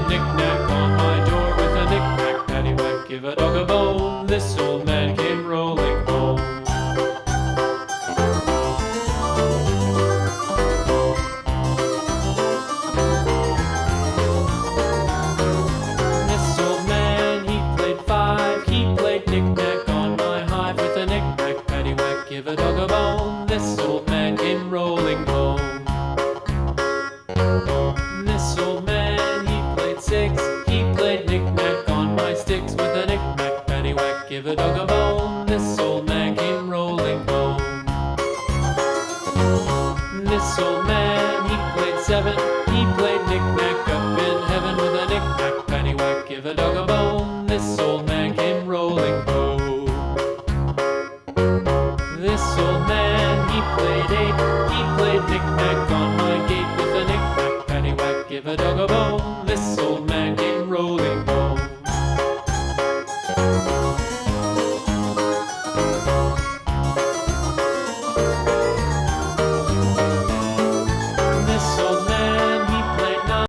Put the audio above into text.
knick-knack on my door with a knick-knack, paddywhack, give a dog a bone. This old man came rolling home. This old man, he played five. He played knick-knack on my hive with a knick-knack, paddywhack, give a dog a bone. This old man came rolling home. This old man, he played six. He played knick-knack on my sticks with a knick-knack, paddywhack, give a dog a bone. This old man came rolling home. This old man, he played seven.